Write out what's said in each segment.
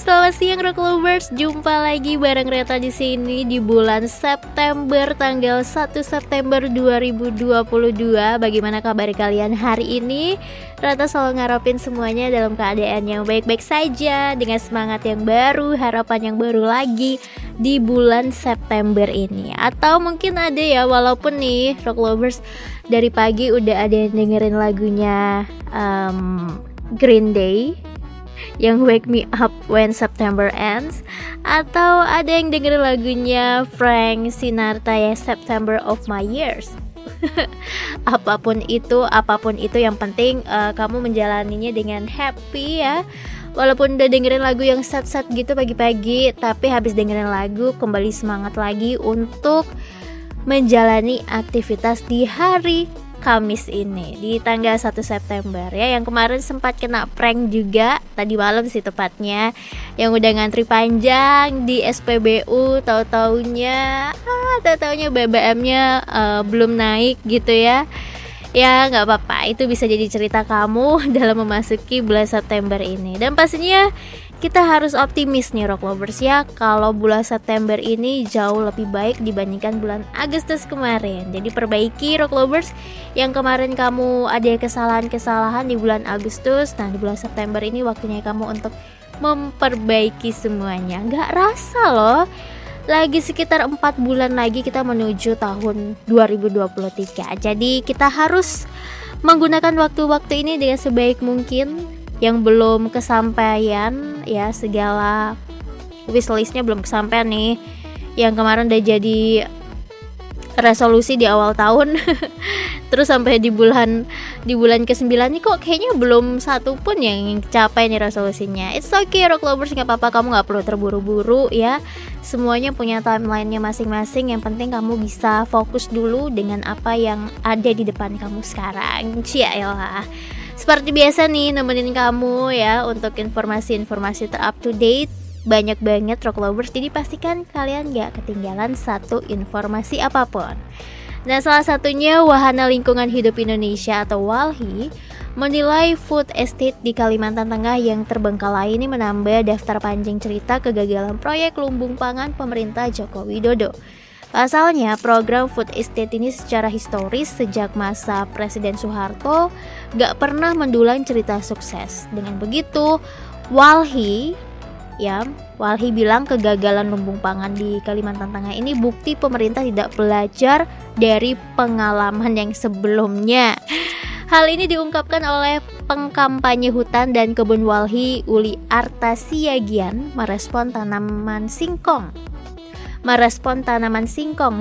selamat siang Rock Lovers. Jumpa lagi bareng Reta di sini di bulan September, tanggal 1 September 2022. Bagaimana kabar kalian hari ini? Reta selalu ngarepin semuanya dalam keadaan yang baik-baik saja, dengan semangat yang baru, harapan yang baru lagi di bulan September ini. Atau mungkin ada ya, walaupun nih Rock Lovers dari pagi udah ada yang dengerin lagunya Green Day yang Wake Me Up When September Ends, atau ada yang dengerin lagunya Frank Sinatra ya, September of My Years. apapun itu yang penting kamu menjalaninya dengan happy ya. Walaupun udah dengerin lagu yang sad-sad gitu pagi-pagi, tapi habis dengerin lagu kembali semangat lagi untuk menjalani aktivitas di hari Kamis ini, di tanggal 1 September ya. Yang kemarin sempat kena prank juga, tadi malam sih tepatnya, yang udah ngantri panjang di SPBU, tahu-taunya BBM-nya belum naik gitu ya. Ya nggak apa-apa, itu bisa jadi cerita kamu dalam memasuki bulan September ini. Dan pastinya kita harus optimis nih Rock Lovers ya, kalau bulan September ini jauh lebih baik dibandingkan bulan Agustus kemarin. Jadi perbaiki Rock Lovers, yang kemarin kamu ada kesalahan-kesalahan di bulan Agustus, nah di bulan September ini waktunya kamu untuk memperbaiki semuanya. Gak rasa loh, lagi sekitar 4 bulan lagi kita menuju tahun 2023. Jadi kita harus menggunakan waktu-waktu ini dengan sebaik mungkin. Yang belum kesampaian ya, segala wishlistnya belum kesampaian nih, yang kemarin udah jadi resolusi di awal tahun terus sampai di bulan ke-9 nih kok kayaknya belum satu pun yang capai nih resolusinya. It's okay Rock Lovers, gak apa-apa, kamu gak perlu terburu-buru ya. Semuanya punya timelinenya masing-masing. Yang penting kamu bisa fokus dulu dengan apa yang ada di depan kamu sekarang. Cialah, seperti biasa nih nemenin kamu ya untuk informasi-informasi ter-up to date. Banyak banget Rock Lovers, jadi pastikan kalian gak ketinggalan satu informasi apapun. Nah, salah satunya Wahana Lingkungan Hidup Indonesia atau WALHI menilai food estate di Kalimantan Tengah yang terbengkalai ini menambah daftar panjang cerita kegagalan proyek lumbung pangan pemerintah Joko Widodo. Pasalnya, program food estate ini secara historis sejak masa Presiden Soeharto gak pernah mendulang cerita sukses. Dengan begitu, WALHI bilang kegagalan lumbung pangan di Kalimantan Tengah ini bukti pemerintah tidak belajar dari pengalaman yang sebelumnya. Hal ini diungkapkan oleh pengkampanye hutan dan kebun WALHI Uli Artasiagian merespon tanaman singkong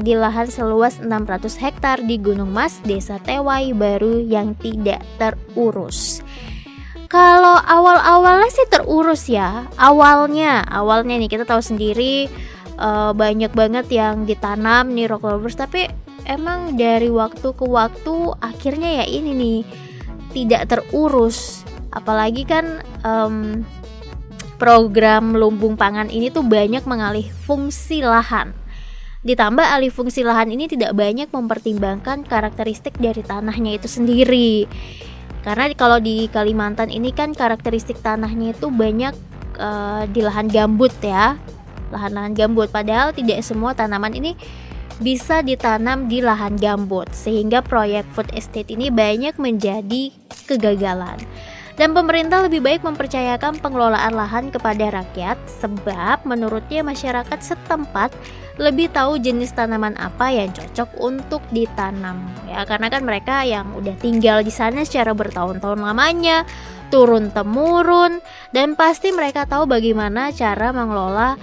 di lahan seluas 600 hektar di Gunung Mas, Desa Tewai Baru yang tidak terurus. Kalau awal-awalnya sih terurus ya. Awalnya nih kita tahu sendiri banyak banget yang ditanam nih Rock Lovers, tapi emang dari waktu ke waktu akhirnya ya ini nih tidak terurus. Apalagi kan program lumbung pangan ini tuh banyak mengalih fungsi lahan. Ditambah alih fungsi lahan ini tidak banyak mempertimbangkan karakteristik dari tanahnya itu sendiri. Karena kalau di Kalimantan ini kan karakteristik tanahnya itu banyak di lahan gambut ya. Lahan-lahan gambut, padahal tidak semua tanaman ini bisa ditanam di lahan gambut, sehingga proyek food estate ini banyak menjadi kegagalan. Dan pemerintah lebih baik mempercayakan pengelolaan lahan kepada rakyat, sebab menurutnya masyarakat setempat lebih tahu jenis tanaman apa yang cocok untuk ditanam. Ya, karena kan mereka yang udah tinggal di sana secara bertahun-tahun lamanya, turun temurun, dan pasti mereka tahu bagaimana cara mengelola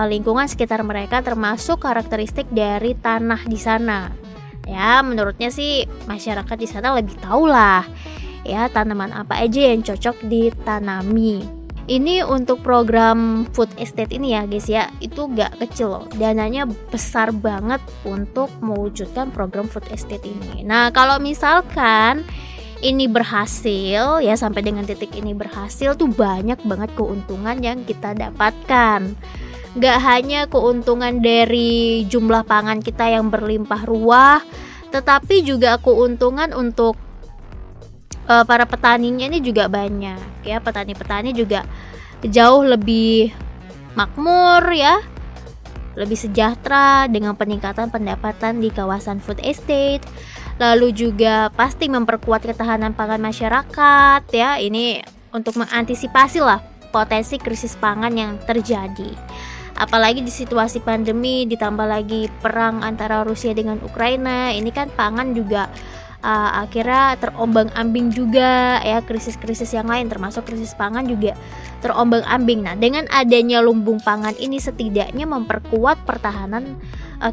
lingkungan sekitar mereka, termasuk karakteristik dari tanah di sana. Ya, menurutnya sih masyarakat di sana lebih tahu lah ya tanaman apa aja yang cocok ditanami. Ini untuk program food estate ini ya guys ya, itu gak kecil loh, dananya besar banget untuk mewujudkan program food estate ini. Nah, kalau misalkan ini berhasil ya, sampai dengan titik ini berhasil tuh banyak banget keuntungan yang kita dapatkan. Gak hanya keuntungan dari jumlah pangan kita yang berlimpah ruah, tetapi juga keuntungan untuk para petaninya ini juga banyak ya. Petani-petani juga jauh lebih makmur ya, lebih sejahtera dengan peningkatan pendapatan di kawasan food estate. Lalu juga pasti memperkuat ketahanan pangan masyarakat ya. Ini untuk mengantisipasi lah potensi krisis pangan yang terjadi. Apalagi di situasi pandemi ditambah lagi perang antara Rusia dengan Ukraina, ini kan pangan juga akhirnya terombang-ambing juga ya, krisis-krisis yang lain termasuk krisis pangan juga terombang-ambing. Nah, dengan adanya lumbung pangan ini setidaknya memperkuat pertahanan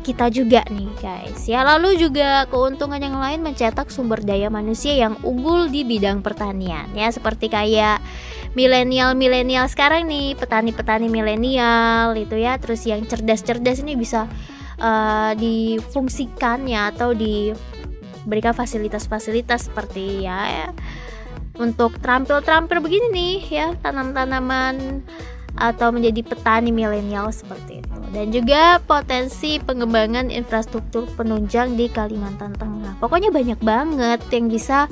kita juga nih guys ya. Lalu juga keuntungan yang lain mencetak sumber daya manusia yang unggul di bidang pertanian ya, seperti kayak milenial sekarang nih, petani-petani milenial itu ya, terus yang cerdas-cerdas ini bisa difungsikan ya, atau diberikan fasilitas-fasilitas seperti ya untuk terampil-terampil begini nih ya, tanam-tanaman atau menjadi petani milenial seperti itu. Dan juga potensi pengembangan infrastruktur penunjang di Kalimantan Tengah. Pokoknya banyak banget yang bisa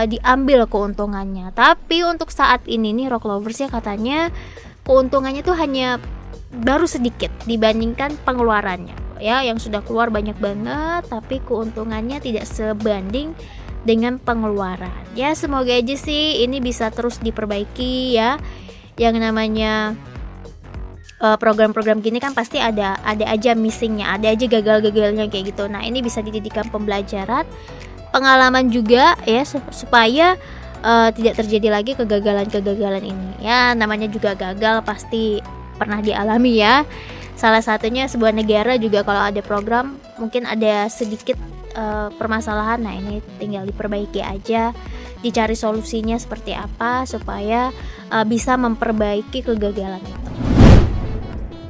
diambil keuntungannya. Tapi untuk saat ini nih Rock Lovers ya, katanya keuntungannya tuh hanya baru sedikit dibandingkan pengeluarannya ya, yang sudah keluar banyak banget tapi keuntungannya tidak sebanding dengan pengeluaran ya. Semoga aja sih ini bisa terus diperbaiki ya. Yang namanya program-program gini kan pasti ada aja missingnya, ada aja gagal-gagalnya kayak gitu. Nah, ini bisa dijadikan pembelajaran, pengalaman juga ya, supaya tidak terjadi lagi kegagalan-kegagalan ini ya. Namanya juga gagal pasti pernah dialami ya. Salah satunya sebuah negara juga kalau ada program mungkin ada sedikit permasalahan. Nah, ini tinggal diperbaiki aja, dicari solusinya seperti apa supaya bisa memperbaiki kegagalan itu.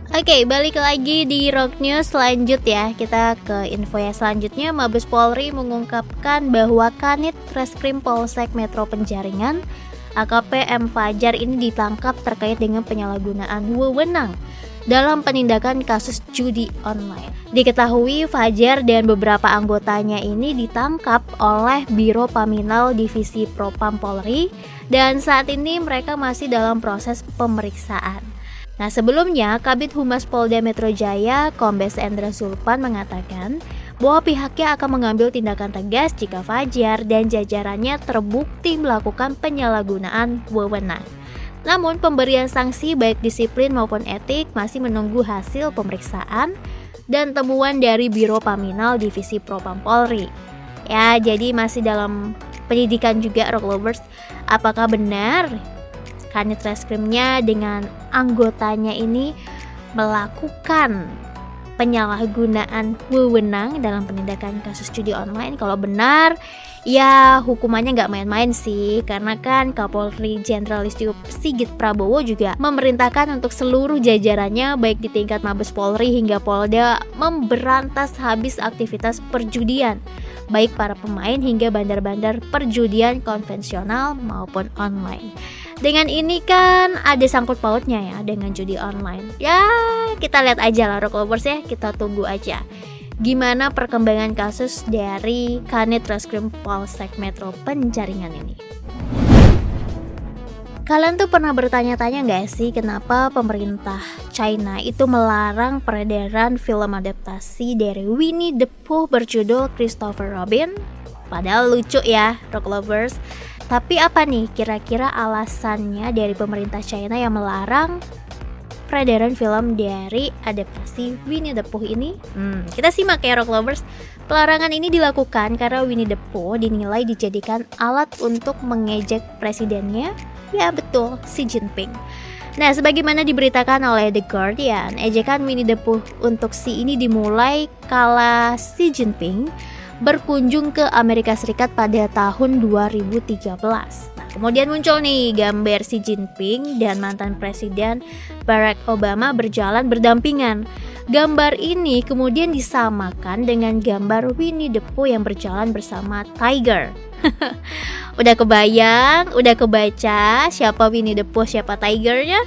Oke, balik lagi di Rock News lanjut ya. Kita ke info yang selanjutnya. Mabes Polri mengungkapkan bahwa Kanit Reskrim Polsek Metro Penjaringan AKP M. Fajar ini ditangkap terkait dengan penyalahgunaan wewenang dalam penindakan kasus judi online. Diketahui Fajar dan beberapa anggotanya ini ditangkap oleh Biro Paminal Divisi Propam Polri dan saat ini mereka masih dalam proses pemeriksaan. Nah, sebelumnya Kabid Humas Polda Metro Jaya Kombes Endra Sulpan mengatakan bahwa pihaknya akan mengambil tindakan tegas jika Fajar dan jajarannya terbukti melakukan penyalahgunaan wewenang. Namun pemberian sanksi baik disiplin maupun etik masih menunggu hasil pemeriksaan dan temuan dari Biro Paminal Divisi Propam Polri. Ya, jadi masih dalam penyidikan juga Rock Lovers. Apakah benar Kanit Reskrimnya dengan anggotanya ini melakukan penyalahgunaan wewenang dalam penindakan kasus judi online? Kalau benar, ya hukumannya nggak main-main sih, karena kan Kapolri Jenderal Listio Sigit Prabowo juga memerintahkan untuk seluruh jajarannya baik di tingkat Mabes Polri hingga Polda memberantas habis aktivitas perjudian, baik para pemain hingga bandar-bandar perjudian konvensional maupun online. Dengan ini kan ada sangkut pautnya ya dengan judi online. Ya, kita lihat aja lah Rock Lovers ya, kita tunggu aja gimana perkembangan kasus dari Kanit Reskrim Polsek Metro Penjaringan ini. Kalian tuh pernah bertanya-tanya gak sih kenapa pemerintah China itu melarang peredaran film adaptasi dari Winnie the Pooh berjudul Christopher Robin? Padahal lucu ya Rock Lovers. Tapi apa nih kira-kira alasannya dari pemerintah China yang melarang peredaran film dari adaptasi Winnie the Pooh ini? Kita simak ya Rock Lovers. Pelarangan ini dilakukan karena Winnie the Pooh dinilai dijadikan alat untuk mengejek presidennya. Ya betul, Xi Jinping. Nah, sebagaimana diberitakan oleh The Guardian, ejekan Winnie the Pooh untuk Xi ini dimulai kala Xi Jinping berkunjung ke Amerika Serikat pada tahun 2013. Nah, kemudian muncul nih gambar Xi Jinping dan mantan Presiden Barack Obama berjalan berdampingan. Gambar ini kemudian disamakan dengan gambar Winnie the Pooh yang berjalan bersama Tiger. Udah kebayang, udah kebaca siapa Winnie the Pooh, siapa Tigernya?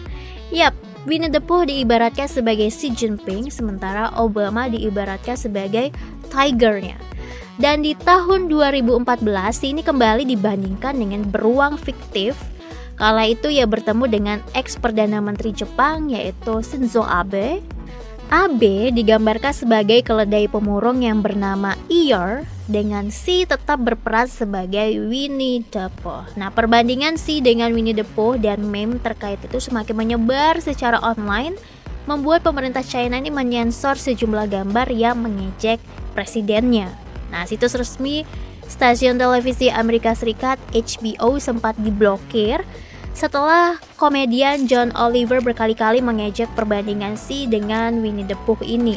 Yap, Winnie the Pooh diibaratkan sebagai Xi Jinping, sementara Obama diibaratkan sebagai Tigernya. Dan di tahun 2014 ini kembali dibandingkan dengan beruang fiktif Kala itu ia bertemu dengan ex Perdana Menteri Jepang yaitu Shinzo Abe. Abe digambarkan sebagai keledai pemurung yang bernama Eeyore, dengan Si tetap berperan sebagai Winnie the Pooh. Nah, perbandingan Si dengan Winnie the Pooh dan meme terkait itu semakin menyebar secara online, membuat pemerintah China ini menyensor sejumlah gambar yang mengejek presidennya. Nah, situs resmi stasiun televisi Amerika Serikat HBO sempat diblokir setelah komedian John Oliver berkali-kali mengejek perbandingan Si dengan Winnie the Pooh ini.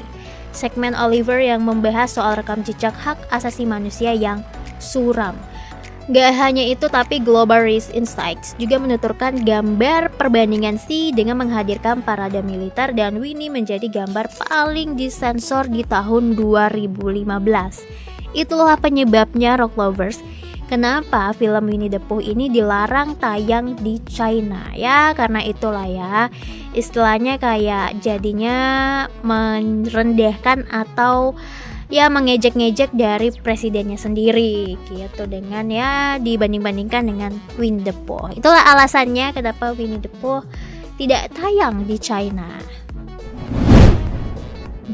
Segmen Oliver yang membahas soal rekam jejak hak asasi manusia yang suram. Gak hanya itu, tapi Global Race Insights juga menuturkan gambar perbandingan Si dengan menghadirkan parade militer dan Winnie menjadi gambar paling disensor di tahun 2015. Itulah penyebabnya Rock Lovers, kenapa film Winnie the Pooh ini dilarang tayang di China. Ya karena itulah ya, istilahnya kayak jadinya merendahkan atau ya mengejek-ngejek dari presidennya sendiri gitu, dengan ya dibanding-bandingkan dengan Winnie the Pooh. Itulah alasannya kenapa Winnie the Pooh tidak tayang di China.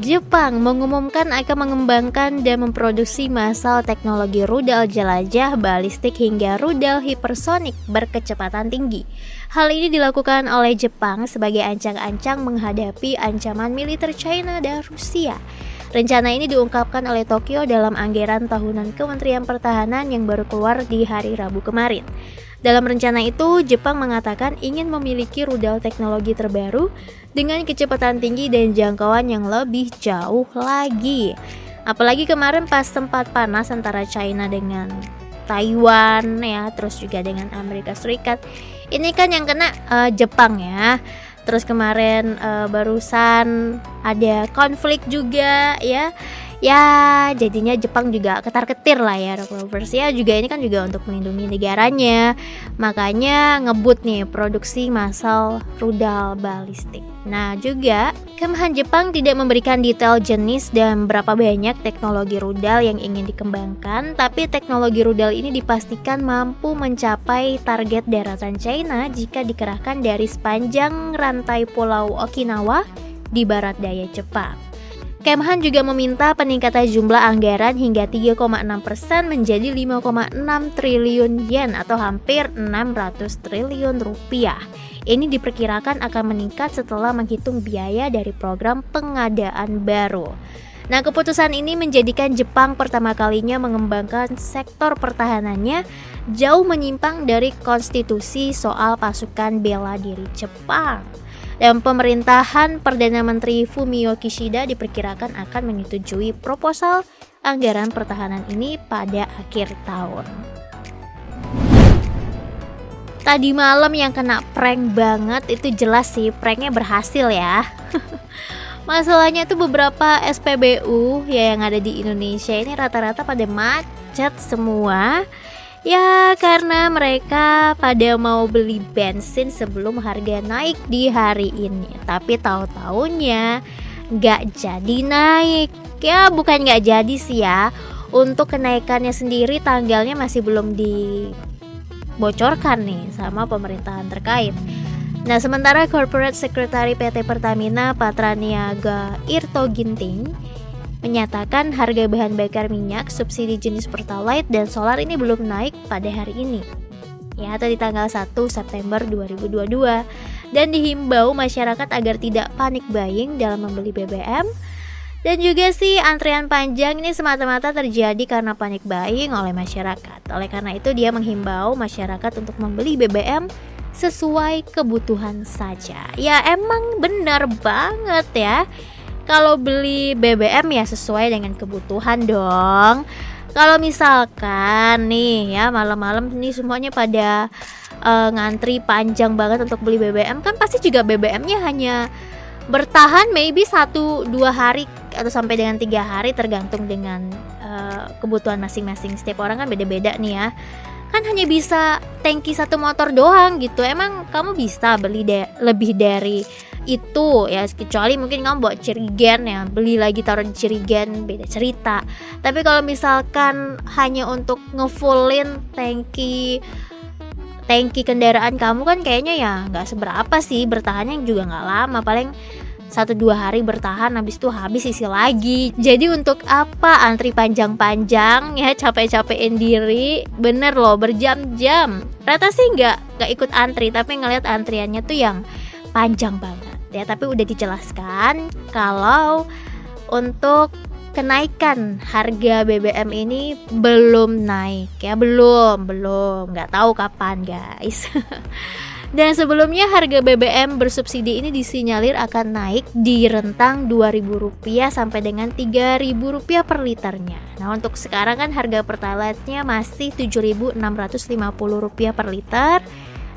Jepang mengumumkan akan mengembangkan dan memproduksi massal teknologi rudal jelajah balistik hingga rudal hipersonik berkecepatan tinggi. Hal ini dilakukan oleh Jepang sebagai ancang-ancang menghadapi ancaman militer China dan Rusia. Rencana ini diungkapkan oleh Tokyo dalam anggaran tahunan Kementerian Pertahanan yang baru keluar di hari Rabu kemarin. Dalam rencana itu, Jepang mengatakan ingin memiliki rudal teknologi terbaru dengan kecepatan tinggi dan jangkauan yang lebih jauh lagi. Apalagi kemarin pas sempat panas antara China dengan Taiwan ya, terus juga dengan Amerika Serikat. Ini kan yang kena Jepang ya. Terus kemarin barusan ada konflik juga ya. Ya jadinya Jepang juga ketar-ketir lah ya, Rock Lovers ya, juga ini kan juga untuk melindungi negaranya, makanya ngebut nih produksi massal rudal balistik. Nah juga Kemhan Jepang tidak memberikan detail jenis dan berapa banyak teknologi rudal yang ingin dikembangkan, tapi teknologi rudal ini dipastikan mampu mencapai target daratan China jika dikerahkan dari sepanjang rantai pulau Okinawa di barat daya Jepang. Kemhan juga meminta peningkatan jumlah anggaran hingga 3,6% menjadi 5,6 triliun yen atau hampir 600 triliun rupiah. Ini diperkirakan akan meningkat setelah menghitung biaya dari program pengadaan baru. Nah, keputusan ini menjadikan Jepang pertama kalinya mengembangkan sektor pertahanannya jauh menyimpang dari konstitusi soal pasukan bela diri Jepang. Dan pemerintahan Perdana Menteri Fumio Kishida diperkirakan akan menyetujui proposal anggaran pertahanan ini pada akhir tahun. Tadi malam yang kena prank banget itu jelas sih pranknya berhasil ya. Masalahnya tuh beberapa SPBU ya yang ada di Indonesia ini rata-rata pada macet semua. Ya karena mereka pada mau beli bensin sebelum harga naik di hari ini. Tapi tahu-taunya gak jadi naik. Ya bukan gak jadi sih ya, untuk kenaikannya sendiri tanggalnya masih belum dibocorkan nih sama pemerintahan terkait. Nah sementara Corporate Secretary PT Pertamina Patraniaga Irto Ginting menyatakan harga bahan bakar minyak subsidi jenis Pertalite dan solar ini belum naik pada hari ini ya, atau di tanggal 1 September 2022, dan dihimbau masyarakat agar tidak panik buying dalam membeli BBM. Dan juga sih antrian panjang ini semata-mata terjadi karena panik buying oleh masyarakat. Oleh karena itu dia menghimbau masyarakat untuk membeli BBM sesuai kebutuhan saja. Ya emang benar banget ya, kalau beli BBM ya sesuai dengan kebutuhan dong. Kalau misalkan nih ya malam-malam nih semuanya pada ngantri panjang banget untuk beli BBM, kan pasti juga BBM-nya hanya bertahan maybe 1-2 hari atau sampai dengan 3 hari tergantung dengan kebutuhan masing-masing. Setiap orang kan beda-beda nih ya. Kan hanya bisa tangki 1 motor doang gitu. Emang kamu bisa beli lebih dari itu ya, kecuali mungkin kamu buat cirigen ya, beli lagi taruh di cirigen, beda cerita. Tapi kalau misalkan hanya untuk ngefullin tangki tangki kendaraan kamu kan kayaknya ya nggak seberapa sih, bertahannya juga nggak lama, paling 1-2 hari bertahan, habis itu habis isi lagi. Jadi untuk apa antri panjang-panjang ya, capek-capekin diri, bener loh, berjam-jam. Rata sih nggak ikut antri, tapi ngeliat antriannya tuh yang panjang banget ya. Tapi udah dijelaskan kalau untuk kenaikan harga BBM ini belum naik ya, belum, nggak tahu kapan guys. Dan sebelumnya harga BBM bersubsidi ini disinyalir akan naik di rentang Rp2.000 sampai dengan Rp3.000 per liternya. Nah untuk sekarang kan harga Pertalite-nya masih Rp7.650 per liter,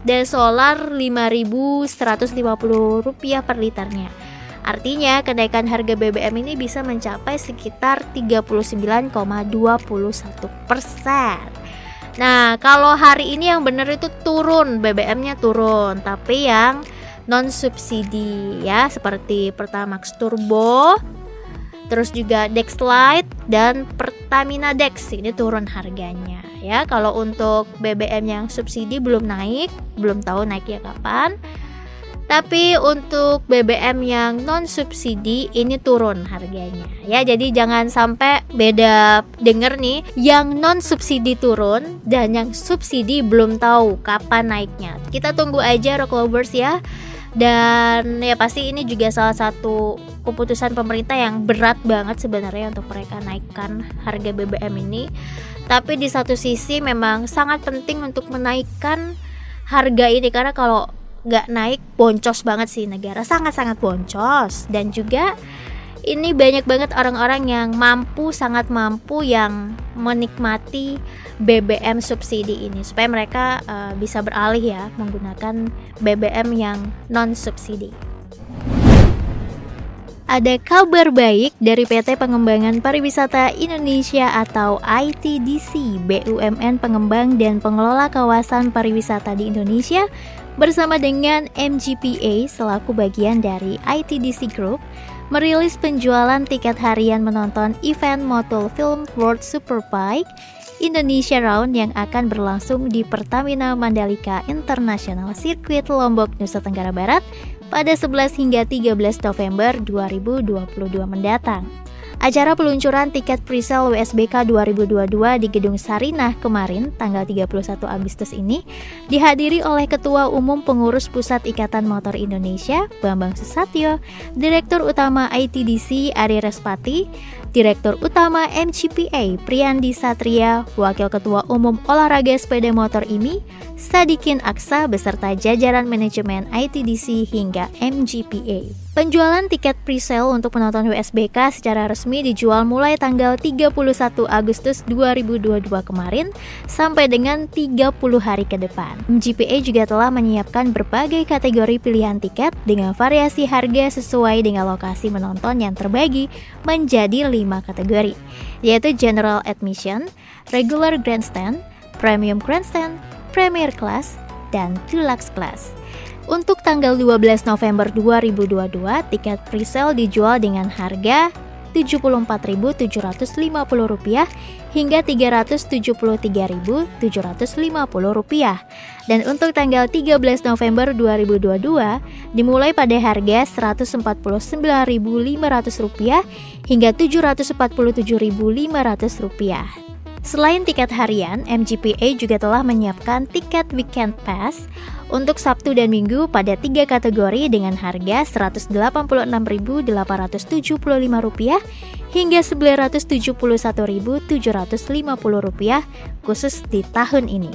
dan solar Rp5.150 per liternya. Artinya kenaikan harga BBM ini bisa mencapai sekitar 39,21%. Nah kalau hari ini yang benar itu turun, BBM-nya turun, tapi yang non subsidi ya, seperti Pertamax Turbo, terus juga Dexlite dan Pertamina Dex ini turun harganya ya. Kalau untuk BBM yang subsidi belum naik, belum tahu naiknya kapan. Tapi untuk BBM yang non subsidi ini turun harganya ya. Jadi jangan sampai beda denger nih, yang non subsidi turun dan yang subsidi belum tahu kapan naiknya. Kita tunggu aja Rock Lovers ya. Dan ya pasti ini juga salah satu keputusan pemerintah yang berat banget sebenarnya untuk mereka naikkan harga BBM ini. Tapi di satu sisi memang sangat penting untuk menaikkan harga ini, karena kalau nggak naik boncos banget sih negara, sangat-sangat boncos. Dan juga ini banyak banget orang-orang yang mampu, sangat mampu, yang menikmati BBM subsidi ini, supaya mereka bisa beralih ya menggunakan BBM yang non subsidi. Ada kabar baik dari PT Pengembangan Pariwisata Indonesia atau ITDC, BUMN pengembang dan pengelola kawasan pariwisata di Indonesia bersama dengan MGPA selaku bagian dari ITDC Group merilis penjualan tiket harian menonton event Motul Film World Superbike Indonesia Round yang akan berlangsung di Pertamina Mandalika International Circuit Lombok, Nusa Tenggara Barat pada 11 hingga 13 November 2022 mendatang. Acara peluncuran tiket presale WSBK 2022 di Gedung Sarinah kemarin tanggal 31 Agustus ini dihadiri oleh Ketua Umum Pengurus Pusat Ikatan Motor Indonesia Bambang Susatyo, Direktur Utama ITDC Ari Respati, Direktur Utama MGPA Priyandi Satria, Wakil Ketua Umum Olahraga Sepeda Motor IMI Sadikin Aksa beserta jajaran manajemen ITDC hingga MGPA. Penjualan tiket presale untuk penonton WSBK secara resmi dijual mulai tanggal 31 Agustus 2022 kemarin sampai dengan 30 hari ke depan. MGPA juga telah menyiapkan berbagai kategori pilihan tiket dengan variasi harga sesuai dengan lokasi menonton yang terbagi menjadi 5 kategori, yaitu General Admission, Regular Grandstand, Premium Grandstand, Premier Class, dan Deluxe Class. Untuk tanggal 12 November 2022, tiket presale dijual dengan harga Rp74.750 hingga Rp373.750. Dan untuk tanggal 13 November 2022 dimulai pada harga Rp149.500 hingga Rp747.500. Selain tiket harian, MGPA juga telah menyiapkan tiket Weekend Pass untuk Sabtu dan Minggu pada 3 kategori dengan harga Rp186.875 hingga Rp971.750 khusus di tahun ini.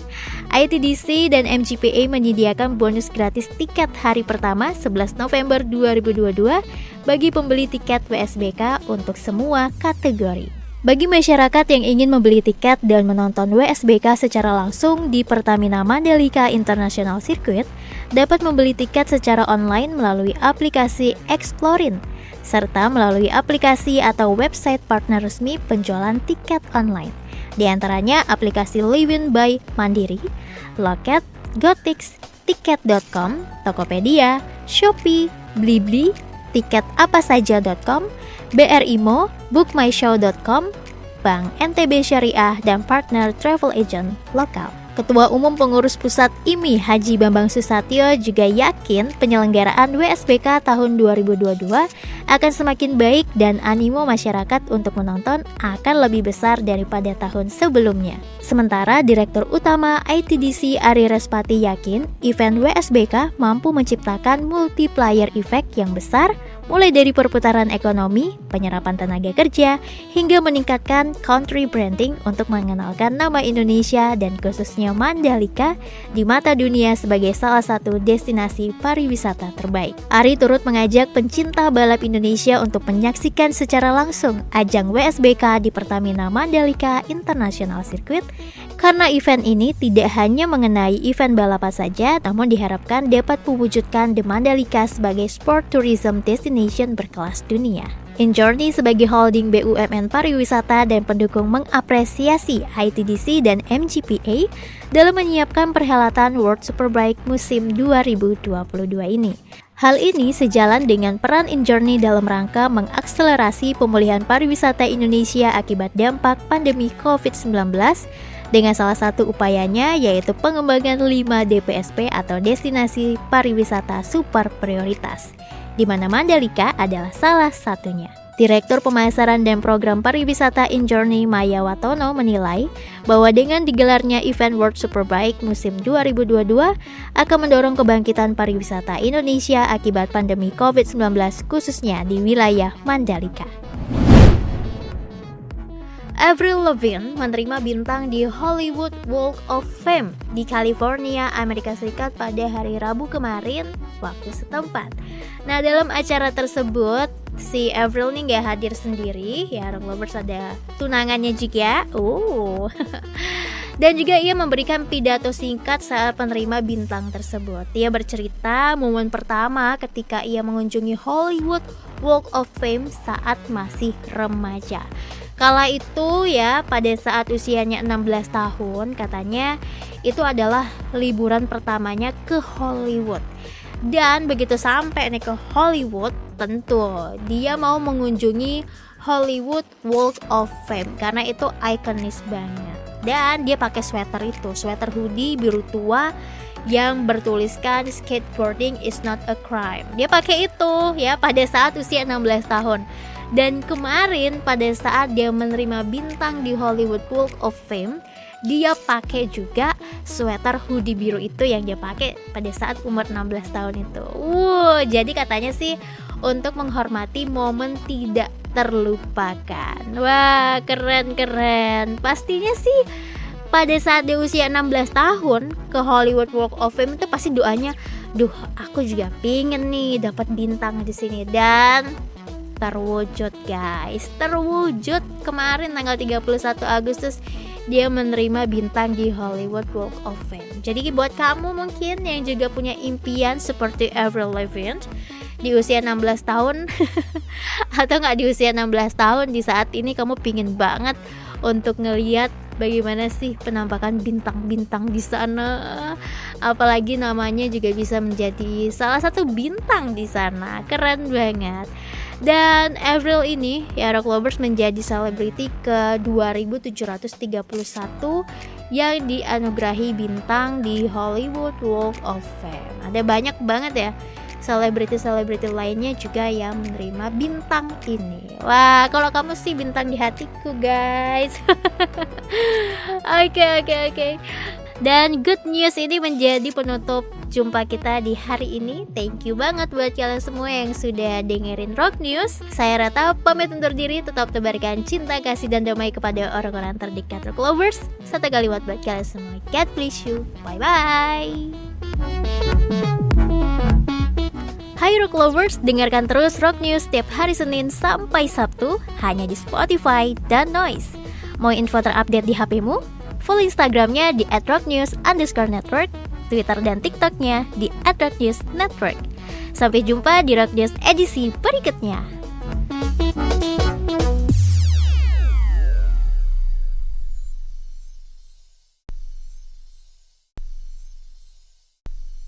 ITDC dan MGPA menyediakan bonus gratis tiket hari pertama 11 November 2022 bagi pembeli tiket WSBK untuk semua kategori. Bagi masyarakat yang ingin membeli tiket dan menonton WSBK secara langsung di Pertamina Mandalika International Circuit, dapat membeli tiket secara online melalui aplikasi Explorin, serta melalui aplikasi atau website partner resmi penjualan tiket online. Di antaranya aplikasi Livin by Mandiri, Loket, Gotix, Tiket.com, Tokopedia, Shopee, Blibli, Tiketapasaja.com, BRImo, Bookmyshow.com, Bank NTB Syariah, dan partner travel agent lokal. Ketua Umum Pengurus Pusat IMI Haji Bambang Susatyo juga yakin penyelenggaraan WSBK tahun 2022 akan semakin baik dan animo masyarakat untuk menonton akan lebih besar daripada tahun sebelumnya. Sementara Direktur Utama ITDC Ari Respati yakin event WSBK mampu menciptakan multiplier effect yang besar, mulai dari perputaran ekonomi, penyerapan tenaga kerja, hingga meningkatkan country branding untuk mengenalkan nama Indonesia dan khususnya Mandalika di mata dunia sebagai salah satu destinasi pariwisata terbaik. Ari turut mengajak pencinta balap Indonesia untuk menyaksikan secara langsung ajang WSBK di Pertamina Mandalika International Circuit, karena event ini tidak hanya mengenai event balapan saja, namun diharapkan dapat mewujudkan The Mandalika sebagai sport tourism destination berkelas dunia. InJourney sebagai holding BUMN pariwisata dan pendukung mengapresiasi ITDC dan MGPA dalam menyiapkan perhelatan World Superbike musim 2022 ini. Hal ini sejalan dengan peran InJourney dalam rangka mengakselerasi pemulihan pariwisata Indonesia akibat dampak pandemi COVID-19, dengan salah satu upayanya yaitu pengembangan 5 DPSP atau destinasi pariwisata super prioritas, di mana Mandalika adalah salah satunya. Direktur Pemasaran dan Program Pariwisata InJourney Maya Watono menilai bahwa dengan digelarnya event World Superbike musim 2022 akan mendorong kebangkitan pariwisata Indonesia akibat pandemi COVID-19 khususnya di wilayah Mandalika. Avril Lavigne menerima bintang di Hollywood Walk of Fame di California, Amerika Serikat pada hari Rabu kemarin waktu setempat. Nah, dalam acara tersebut si Avril nih gak hadir sendiri, ya Rock Lovers, ada tunangannya juga. Dan juga ia memberikan pidato singkat saat penerima bintang tersebut. Ia bercerita momen pertama ketika ia mengunjungi Hollywood Walk of Fame saat masih remaja. Kala itu ya, pada saat usianya 16 tahun, katanya itu adalah liburan pertamanya ke Hollywood. Dan begitu sampai nih ke Hollywood, tentu dia mau mengunjungi Hollywood Walk of Fame karena itu ikonis banget. Dan dia pakai sweater itu, sweater hoodie biru tua yang bertuliskan skateboarding is not a crime. Dia pakai itu ya pada saat usia 16 tahun. Dan kemarin pada saat dia menerima bintang di Hollywood Walk of Fame, dia pakai juga sweater hoodie biru itu yang dia pakai pada saat umur 16 tahun itu. Jadi katanya sih untuk menghormati momen tidak terlupakan. Wah, keren. Pastinya sih pada saat dia usia 16 tahun ke Hollywood Walk of Fame itu pasti doanya, duh aku juga pingin nih dapat bintang di sini. Dan terwujud guys, terwujud kemarin tanggal 31 Agustus dia menerima bintang di Hollywood Walk of Fame. Jadi buat kamu mungkin yang juga punya impian seperti Avril Lavigne di usia 16 tahun atau nggak di usia 16 tahun, di saat ini kamu pingin banget untuk ngeliat bagaimana sih penampakan bintang-bintang di sana, apalagi namanya juga bisa menjadi salah satu bintang di sana. Keren banget. Dan Avril ini ya Rock Lovers menjadi selebriti ke 2731 yang dianugerahi bintang di Hollywood Walk of Fame. Ada banyak banget ya selebriti-selebriti lainnya juga yang menerima bintang ini. Wah, kalau kamu sih bintang di hatiku guys. Oke. Dan good news ini menjadi penutup jumpa kita di hari ini. Thank you banget buat kalian semua yang sudah dengerin Rock News. Saya Rata pamit undur diri, tetap tebarkan cinta, kasih, dan damai kepada orang-orang terdekat Rock Lovers. Satu kalimat buat kalian semua, God bless you. Bye-bye. Hai Rock Lovers, dengarkan terus Rock News setiap hari Senin sampai Sabtu hanya di Spotify dan Noise. Mau info terupdate di HP-mu? Follow Instagramnya di @rocknews_network, Twitter dan TikToknya di @rocknewsnetwork. Sampai jumpa di Rock News edisi berikutnya.